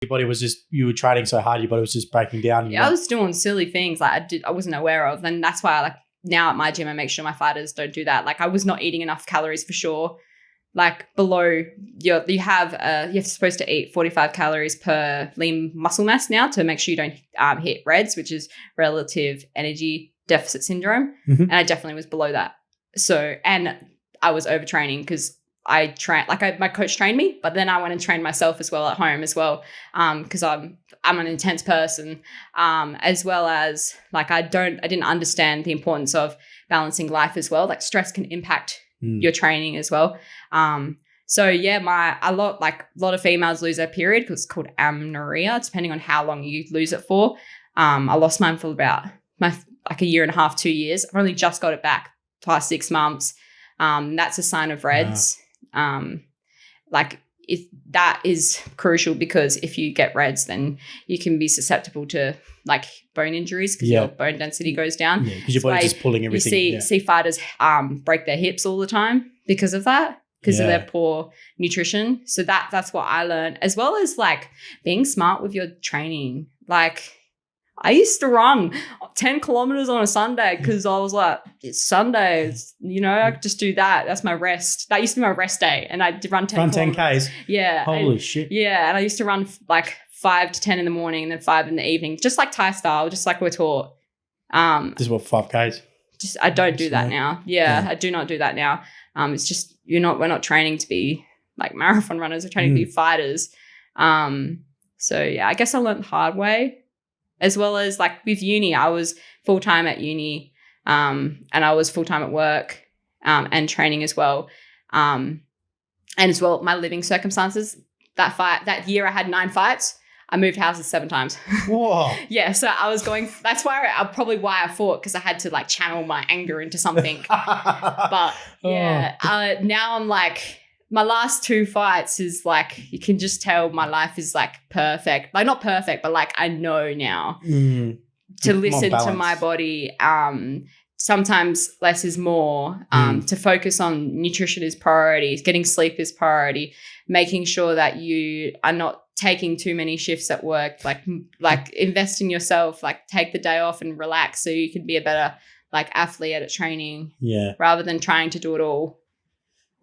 your body was just, you were training so hard, your body was just breaking down? Yeah, I was doing silly things like I wasn't aware of. And that's why like now at my gym, I make sure my fighters don't do that. Like I was not eating enough calories for sure. Like below you're supposed to eat 45 calories per lean muscle mass now to make sure you don't hit REDS, which is relative energy deficit syndrome. Mm-hmm. And I definitely was below that. So, and I was overtraining because I trained, my coach trained me, but then I went and trained myself as well at home as well. Cause I'm an intense person. As well as like, I didn't understand the importance of balancing life as well. Like stress can impact your training as well. So yeah, a lot of females lose their period because it's called amenorrhea, depending on how long you lose it for. I lost mine for about a year and a half, 2 years. I've only just got it back past 6 months. That's a sign of REDS. If that is crucial because if you get REDS, then you can be susceptible to like bone injuries because your bone density goes down. Yeah, because your body's just pulling everything. You see fighters break their hips all the time because of that, because of their poor nutrition. So that's what I learned, as well as like being smart with your training. Like I used to run 10 kilometers on a Sunday because I was like, it's Sunday, I could just do that. That's my rest. That used to be my rest day. And I did run 10 Ks. Yeah. Holy shit. Yeah. And I used to run like 5 to 10 in the morning and then 5 in the evening, just like Thai style, just like we're taught. This is what 5Ks. I don't do that now. Yeah, I do not do that now. It's just, we're not training to be like marathon runners. We're training to be fighters. So yeah, I guess I learned the hard way. As well as like with uni, I was full-time at uni and I was full-time at work and training as well. And as well, my living circumstances, that year I had 9 fights. I moved houses 7 times. Whoa. Yeah, so I was going, that's probably why I fought, because I had to like channel my anger into something. But yeah, now I'm like, my last 2 fights is like, you can just tell my life is like perfect. Like not perfect, but like I know now to listen to my body. Sometimes less is more. To focus on nutrition is priority. Getting sleep is priority. Making sure that you are not taking too many shifts at work. Like invest in yourself. Like take the day off and relax so you can be a better like athlete at training. Yeah. Rather than trying to do it all.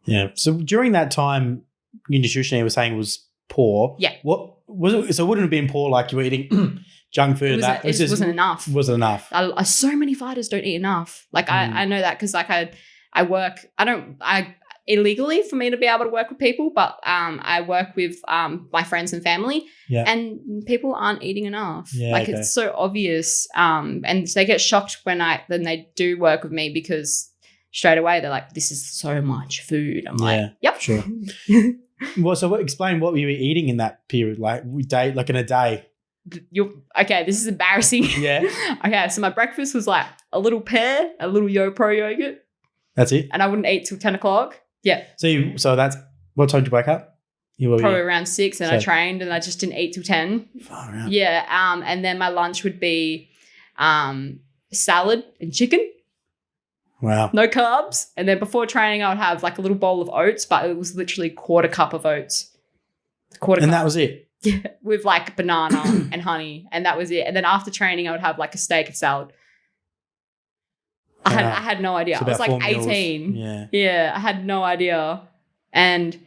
Yeah. So during that time, your nutrition you were saying was poor. Yeah. What was it? So it wouldn't have been poor like you were eating junk food. It wasn't enough. Wasn't enough. So many fighters don't eat enough. Like I know that because like I work. I illegally for me to be able to work with people, but I work with my friends and family. Yeah. And people aren't eating enough. Yeah, like it's so obvious. And they get shocked when they do work with me because straight away they're like, this is so much food. I'm like, yep. Sure. Well, so explain what you were eating in that period, like in a day. Okay, this is embarrassing. Yeah. Okay, so my breakfast was like a little pear, a little Pro yogurt. That's it? And I wouldn't eat till 10 o'clock. Yeah. So that's, what time did you wake up? Probably around 6 and I trained and I just didn't eat till 10. Far out. Yeah. And then my lunch would be salad and chicken. Wow. No carbs. And then before training, I would have like a little bowl of oats, but it was literally 1/4 cup of oats. And that was it? Yeah. With like banana and honey. And that was it. And then after training, I would have like a steak and salad. I had no idea. I was like 18. Yeah. Yeah. I had no idea. And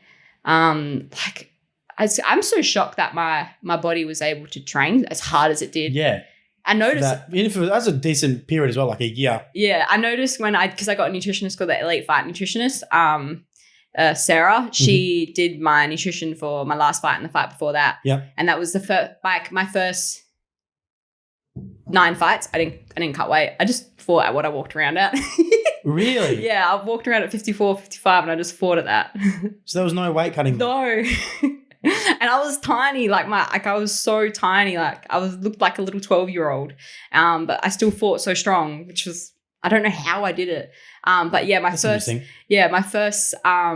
I'm so shocked that my body was able to train as hard as it did. Yeah. I noticed that's a decent period as well, like a year. Yeah, I noticed because I got a nutritionist called the Elite Fight Nutritionist, Sarah. She did my nutrition for my last fight and the fight before that. Yeah, and that was my first 9 fights. I didn't cut weight. I just fought at what I walked around at. Really? Yeah, I walked around at 54, 55, and I just fought at that. So there was no weight cutting. No. And I was tiny, I was so tiny, looked like a little 12-year-old. But I still fought so strong, which was, I don't know how I did it. But yeah, my first, I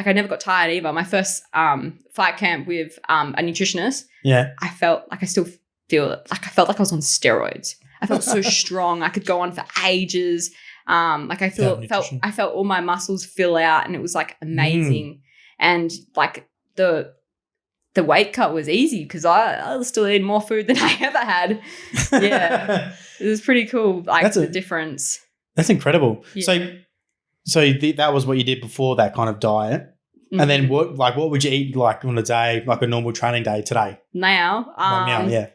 never got tired either. My first fight camp with a nutritionist. Yeah. I felt like I still feel it. Like I felt like I was on steroids. I felt so strong. I could go on for ages. I felt all my muscles fill out and it was like amazing. And like the the weight cut was easy because I was still eating more food than I ever had. Yeah. It was pretty cool, like the difference. That's incredible. Yeah. So that was what you did before that kind of diet. Mm-hmm. And then what would you eat like on a day, like a normal training day today? Now, yeah.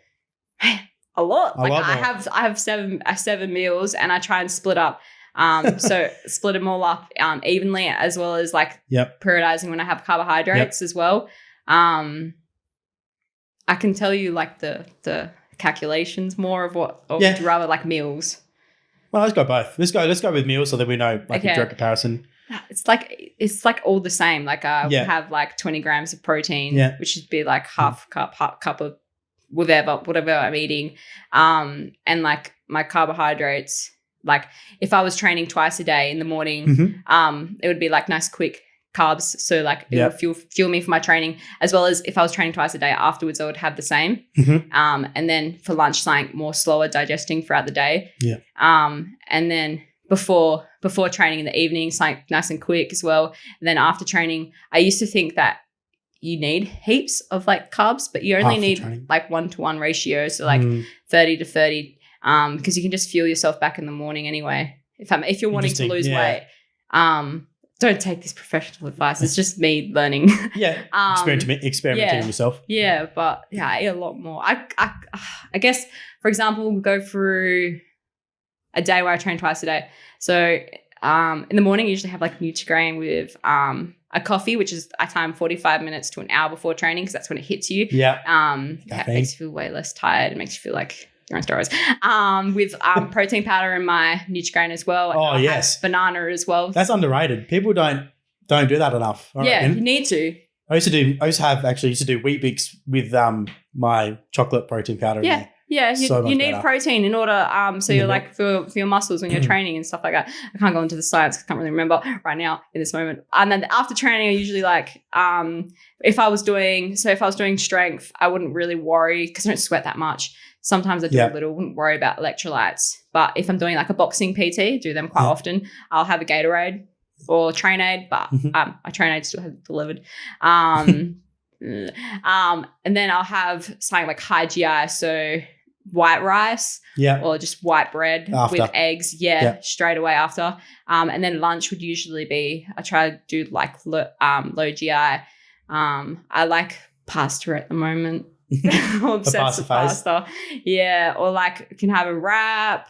A lot. A lot I have seven meals, and I try and split up. So split them all up evenly, as well as like periodizing when I have carbohydrates as well. I can tell you like the calculations more of what, or would you rather like meals? Well, let's go both. Let's go with meals so that we know like a direct comparison. It's like all the same. Like I would have like 20 grams of protein, which would be like half cup of whatever I'm eating. And like my carbohydrates, like if I was training twice a day in the morning, it would be like nice quick carbs. So like it would fuel me for my training, as well as if I was training twice a day afterwards, I would have the same. And then for lunch, something more slower digesting throughout the day. And then before training in the evening, something nice and quick as well. And then after training, I used to think that you need heaps of like carbs, but you only need like 1-to-1 ratio. So like 30 to 30, because you can just fuel yourself back in the morning anyway. If you're wanting to lose weight, don't take this professional advice. It's just me learning. Experimenting with yourself. Yeah, but I eat a lot more. I guess, for example, we'll go through a day where I train twice a day. So in the morning, I usually have like Nutri-Grain with a coffee, which is I time 45 minutes to an hour before training, because that's when it hits you. It makes you feel way less tired. It makes you feel like you're on steroids. With protein powder in my Nutri-Grain as well. Oh, yes. Banana as well. That's underrated. People don't do that enough. You need to. I used to do Wheat Bix with my chocolate protein powder. Yeah. Yeah, you need protein in order, so you're like for your muscles when you're training and stuff like that. I can't go into the science because I can't really remember right now in this moment. And then after training, I usually like, if I was doing strength, I wouldn't really worry because I don't sweat that much. Sometimes I do a little, wouldn't worry about electrolytes. But if I'm doing like a boxing PT, do them quite often, I'll have a Gatorade or Trainaid, but my Trainaid still hasn't delivered. And then I'll have something like high GI, so white rice or just white bread with eggs straight away after, and then lunch would usually be, I try to do like low GI. I like pasta at the moment. I'm obsessed with pasta. Or like you can have a wrap,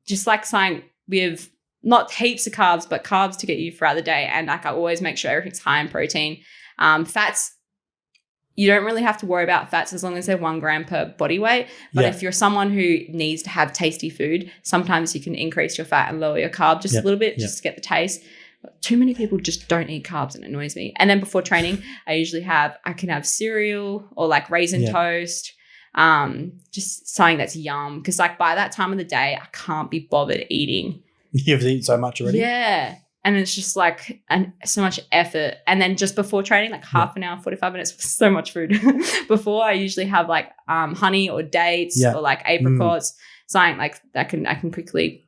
just like something with not heaps of carbs, but carbs to get you throughout the day. And like I always make sure everything's high in protein. Fats, you don't really have to worry about fats as long as they're 1 gram per body weight. But if you're someone who needs to have tasty food, sometimes you can increase your fat and lower your carb just a little bit just to get the taste. But too many people just don't eat carbs and it annoys me. And then before training, I can have cereal or like raisin toast, just something that's yum. Because like by that time of the day, I can't be bothered eating. You've eaten so much already? Yeah. And it's just like so much effort. And then just before training, like half an hour, 45 minutes, so much food. Before I usually have like honey or dates or like apricots, something like that I can quickly,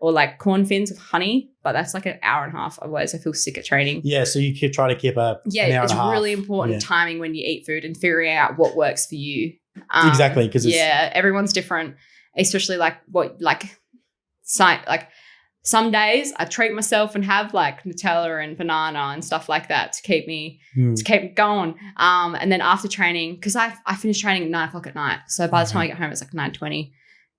or like corn fins with honey, but that's like an hour and a half. Otherwise I feel sick at training. Yeah, so you could try to keep an hour it's and a half. really important timing when you eat food and figuring out what works for you. Exactly, because everyone's different, especially like some days I treat myself and have like Nutella and banana and stuff like that to keep me going. And then after training, because I finish training at 9 o'clock at night, so by the time I get home it's like 9:20.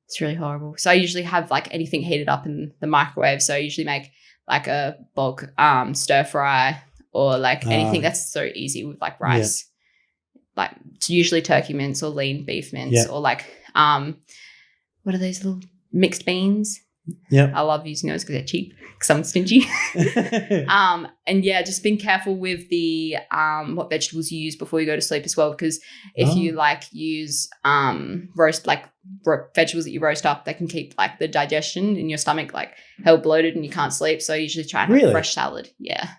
It's really horrible. So I usually have like anything heated up in the microwave. So I usually make like a bulk stir fry or like anything that's so easy with like rice. Like it's usually turkey mince or lean beef mince or like what are these little mixed beans? Yeah, I love using those because they're cheap because I'm stingy. And just being careful with the what vegetables you use before you go to sleep as well, because if you like use roast like vegetables that you roast up, they can keep like the digestion in your stomach like hell bloated and you can't sleep. So I usually try and have fresh salad. Yeah.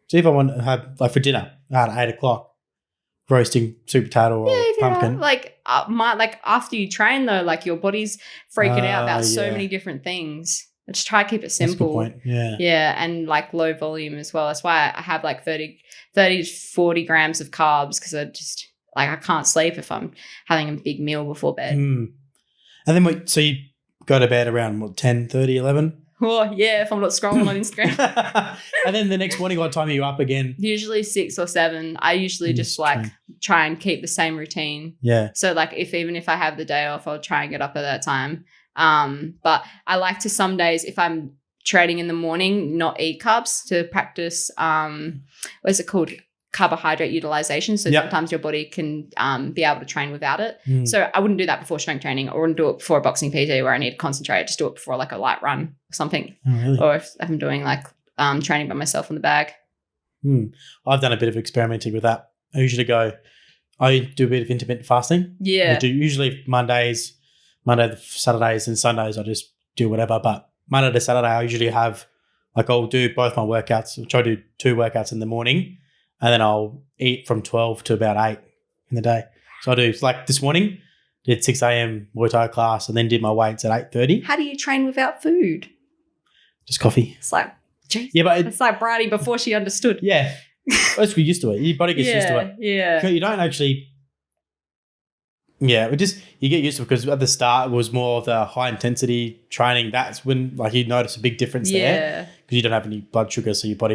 So if I want to have like for dinner at 8 o'clock, roasting sweet potato or pumpkin. Like after you train though, like your body's freaking out about so many different things. I just try to keep it That's a good simple. point. Yeah. Yeah, and like low volume as well. That's why I have like 30 to 40 grams of carbs because I just like I can't sleep if I'm having a big meal before bed. And then so you go to bed around what 10:30, 11? Oh yeah, if I'm not scrolling on Instagram. And then the next morning, what time are you up again? Usually 6 or 7. I usually just like try and keep the same routine. Yeah. So like even if I have the day off, I'll try and get up at that time. But I like to some days if I'm training in the morning, not eat carbs to practice what is it called? Carbohydrate utilization. So sometimes your body can be able to train without it. So I wouldn't do that before strength training. I wouldn't do it before a boxing PT where I need to concentrate. I just do it before like a light run or something. Oh, really? Or if I'm doing like training by myself on the bag. I've done a bit of experimenting with that. I do a bit of intermittent fasting. Yeah. I do usually Mondays, Saturdays and Sundays I just do whatever. But Monday to Saturday I usually have like I'll do both my workouts, which I do 2 workouts in the morning. And then I'll eat from 12 to about 8 in the day. So I do like this morning, did 6 a.m. Muay Thai class and then did my weights at 8:30. How do you train without food? Just coffee. It's like, geez, yeah, but it's like Bryony before she understood. Yeah. Once we're used to it. Your body gets used to it. Yeah. You don't actually, you get used to it because at the start it was more of the high intensity training. That's when like you notice a big difference there because you don't have any blood sugar, so your body